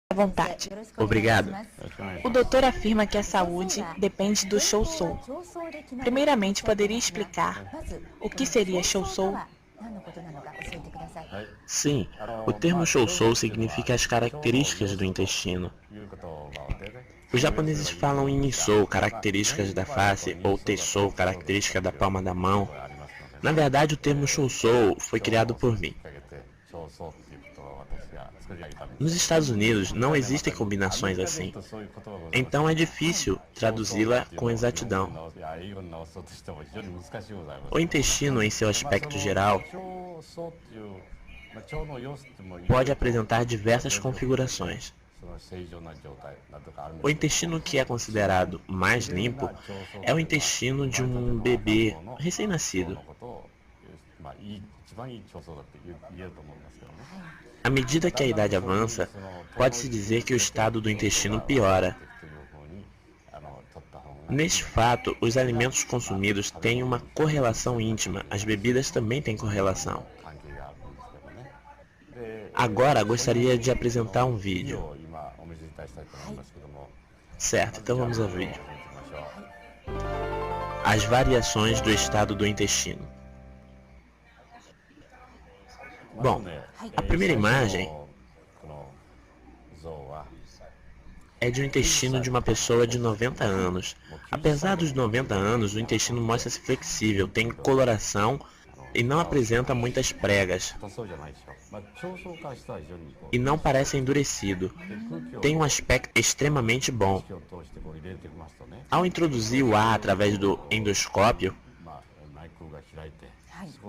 À vontade. Obrigado. O doutor afirma que a saúde depende do Shōsou. Primeiramente, poderia explicar o que seria Shōsou? Sim, o termo Shōsou significa as características do intestino. Os japoneses falam em Nissou, características da face, ou Tessou, característica da palma da mão. Na verdade, o termo Shōsou foi criado por mim. Nos Estados Unidos não existem combinações assim, então é difícil traduzi-la com exatidão. O intestino, em seu aspecto geral, pode apresentar diversas configurações. O intestino que é considerado mais limpo é o intestino de um bebê recém-nascido. À medida que a idade avança, pode-se dizer que o estado do intestino piora. Neste fato, os alimentos consumidos têm uma correlação íntima, as bebidas também têm correlação. Agora gostaria de apresentar um vídeo. Certo, então vamos ao vídeo. As variações do estado do intestino. Bom, a primeira imagem é de um intestino de uma pessoa de 90 anos. Apesar dos 90 anos, o intestino mostra-se flexível, tem coloração e não apresenta muitas pregas. E não parece endurecido. Tem um aspecto extremamente bom. Ao introduzir o ar através do endoscópio,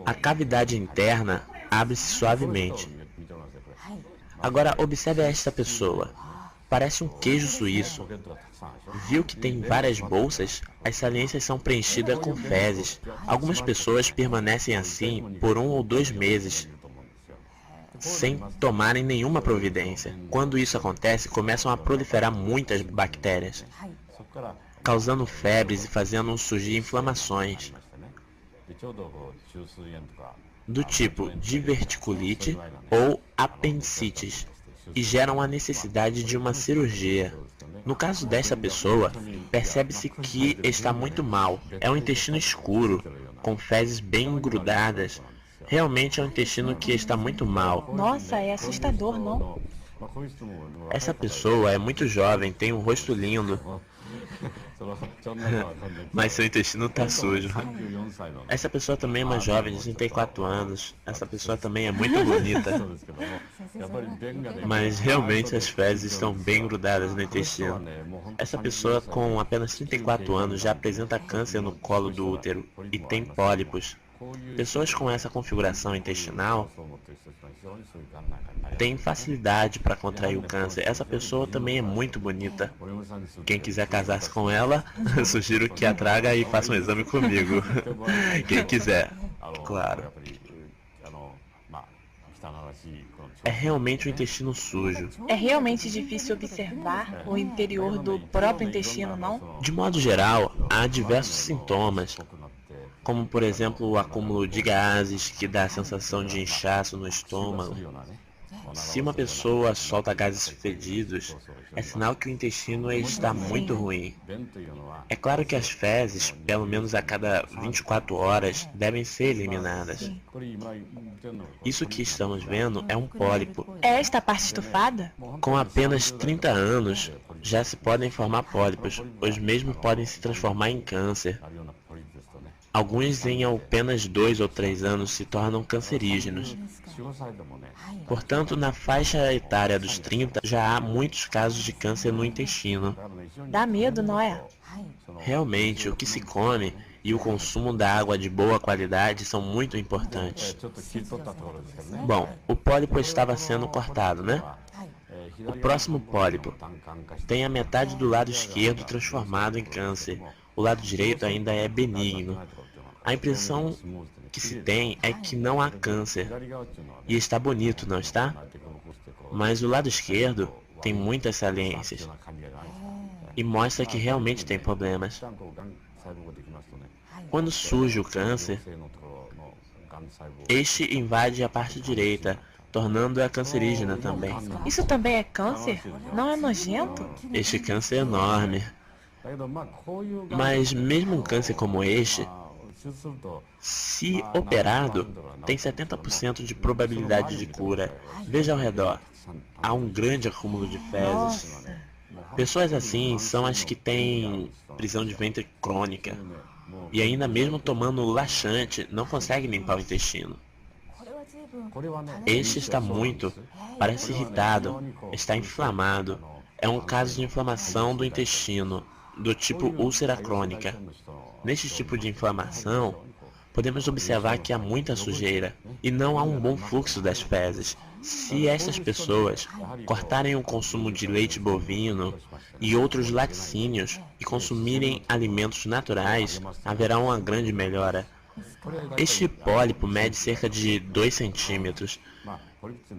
a cavidade interna abre-se suavemente. Agora observe esta pessoa. Parece um queijo suíço. Viu que tem várias bolsas? As saliências são preenchidas com fezes. Algumas pessoas permanecem assim por 1 ou 2 meses, sem tomarem nenhuma providência. Quando isso acontece, começam a proliferar muitas bactérias, causando febres e fazendo surgir inflamações do tipo diverticulite ou apendicites, e geram a necessidade de uma cirurgia. No caso desta pessoa, percebe-se que está muito mal. É um intestino escuro, com fezes bem grudadas. Realmente é um intestino que está muito mal. Nossa, é assustador, não? Essa pessoa é muito jovem, tem um rosto lindo, mas seu intestino está sujo. Essa pessoa também é uma jovem de 34 anos. Essa pessoa também é muito bonita, mas realmente as fezes estão bem grudadas no intestino. Essa pessoa com apenas 34 anos já apresenta câncer no colo do útero e tem pólipos. Pessoas com essa configuração intestinal têm facilidade para contrair o câncer. Essa pessoa também é muito bonita. Quem quiser casar-se com ela, sugiro que a traga e faça um exame comigo. Quem quiser, claro. É realmente um intestino sujo. É realmente difícil observar o interior do próprio intestino, não? De modo geral, há diversos sintomas, como por exemplo o acúmulo de gases, que dá a sensação de inchaço no estômago. Se uma pessoa solta gases fedidos, é sinal que o intestino está muito ruim. É claro que as fezes, pelo menos a cada 24 horas, devem ser eliminadas. Isso que estamos vendo é um pólipo. É esta parte estufada? Com apenas 30 anos, já se podem formar pólipos. Os mesmos podem se transformar em câncer. Alguns em apenas 2 ou 3 anos se tornam cancerígenos. Portanto, na faixa etária dos 30, já há muitos casos de câncer no intestino. Dá medo, não é? Realmente, o que se come e o consumo da água de boa qualidade são muito importantes. Bom, o pólipo estava sendo cortado, né? O próximo pólipo tem a metade do lado esquerdo transformado em câncer. O lado direito ainda é benigno. A impressão que se tem é que não há câncer. E está bonito, não está? Mas o lado esquerdo tem muitas saliências e mostra que realmente tem problemas. Quando surge o câncer, este invade a parte direita, tornando-a cancerígena também. Isso também é câncer? Não é nojento? Este câncer é enorme. Mas mesmo um câncer como este, se operado, tem 70% de probabilidade de cura. Veja ao redor, há um grande acúmulo de fezes. Pessoas assim são as que têm prisão de ventre crônica e ainda mesmo tomando laxante não conseguem limpar o intestino. Este está muito, parece irritado, está inflamado. É um caso de inflamação do intestino, do tipo úlcera crônica. Neste tipo de inflamação, podemos observar que há muita sujeira e não há um bom fluxo das fezes. Se estas pessoas cortarem o consumo de leite bovino e outros laticínios e consumirem alimentos naturais, haverá uma grande melhora. Este pólipo mede cerca de 2 centímetros.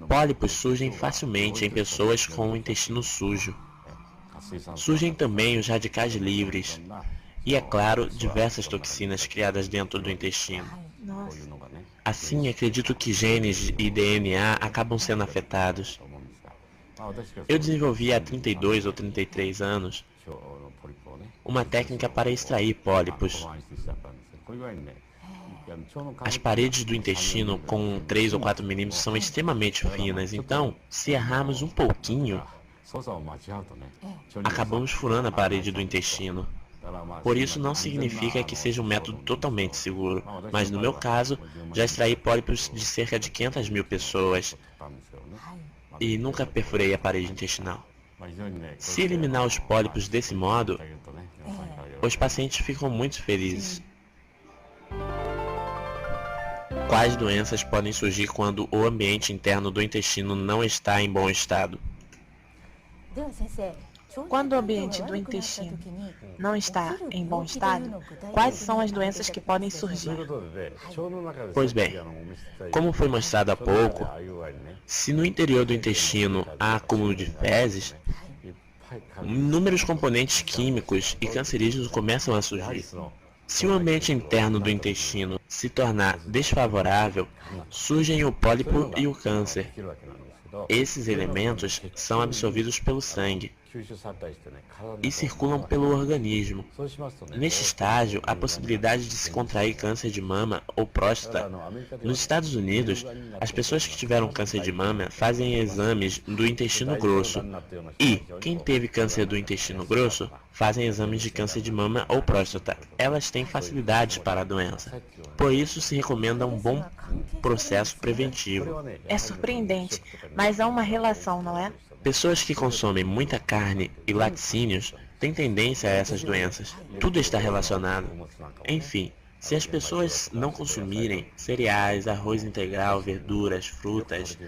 Pólipos surgem facilmente em pessoas com o intestino sujo. Surgem também os radicais livres e, é claro, diversas toxinas criadas dentro do intestino. Assim, acredito que genes e DNA acabam sendo afetados. Eu desenvolvi há 32 ou 33 anos uma técnica para extrair pólipos. As paredes do intestino com 3 ou 4 milímetros são extremamente finas, então, se errarmos um pouquinho, acabamos furando a parede do intestino. Por isso não significa que seja um método totalmente seguro, mas no meu caso, já extraí pólipos de cerca de 500 mil pessoas e nunca perfurei a parede intestinal. Se eliminar os pólipos desse modo, os pacientes ficam muito felizes. Quais doenças podem surgir quando o ambiente interno do intestino não está em bom estado? Quando o ambiente do intestino não está em bom estado, quais são as doenças que podem surgir? Pois bem, como foi mostrado há pouco, se no interior do intestino há acúmulo de fezes, inúmeros componentes químicos e cancerígenos começam a surgir. Se o ambiente interno do intestino se tornar desfavorável, surgem o pólipo e o câncer. Esses elementos são absorvidos pelo sangue e circulam pelo organismo. Neste estágio, há possibilidade de se contrair câncer de mama ou próstata. Nos Estados Unidos, as pessoas que tiveram câncer de mama fazem exames do intestino grosso e quem teve câncer do intestino grosso fazem exames de câncer de mama ou próstata. Elas têm facilidades para a doença. Por isso se recomenda um bom processo preventivo. É surpreendente, mas há uma relação, não é? Pessoas que consomem muita carne e laticínios têm tendência a essas doenças. Tudo está relacionado. Enfim, se as pessoas não consumirem cereais, arroz integral, verduras, frutas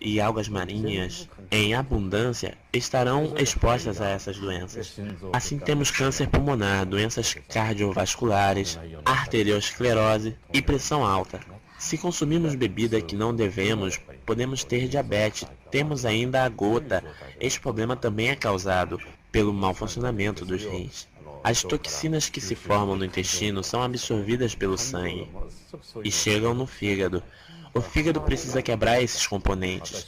e algas marinhas em abundância, estarão expostas a essas doenças. Assim temos câncer pulmonar, doenças cardiovasculares, arteriosclerose e pressão alta. Se consumirmos bebida que não devemos, podemos ter diabetes. Temos ainda a gota. Este problema também é causado pelo mau funcionamento dos rins. As toxinas que se formam no intestino são absorvidas pelo sangue e chegam no fígado. O fígado precisa quebrar esses componentes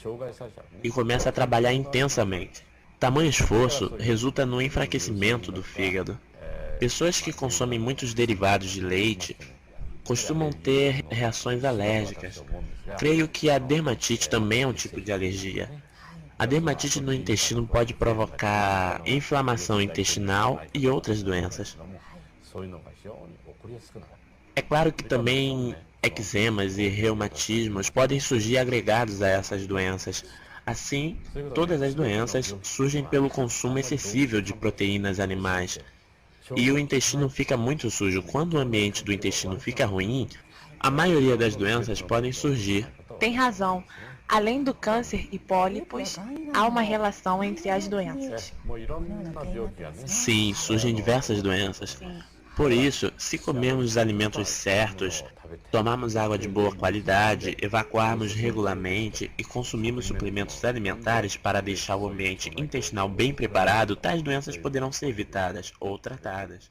e começa a trabalhar intensamente. Tamanho esforço resulta no enfraquecimento do fígado. Pessoas que consomem muitos derivados de leite costumam ter reações alérgicas. Creio que a dermatite também é um tipo de alergia. A dermatite no intestino pode provocar inflamação intestinal e outras doenças. É claro que também eczemas e reumatismos podem surgir agregados a essas doenças. Assim, todas as doenças surgem pelo consumo excessivo de proteínas animais. E o intestino fica muito sujo. Quando o ambiente do intestino fica ruim, a maioria das doenças podem surgir. Tem razão. Além do câncer e pólipos, há uma relação entre as doenças. Sim, surgem diversas doenças. Por isso, se comermos os alimentos certos, tomarmos água de boa qualidade, evacuarmos regularmente e consumirmos suplementos alimentares para deixar o ambiente intestinal bem preparado, tais doenças poderão ser evitadas ou tratadas.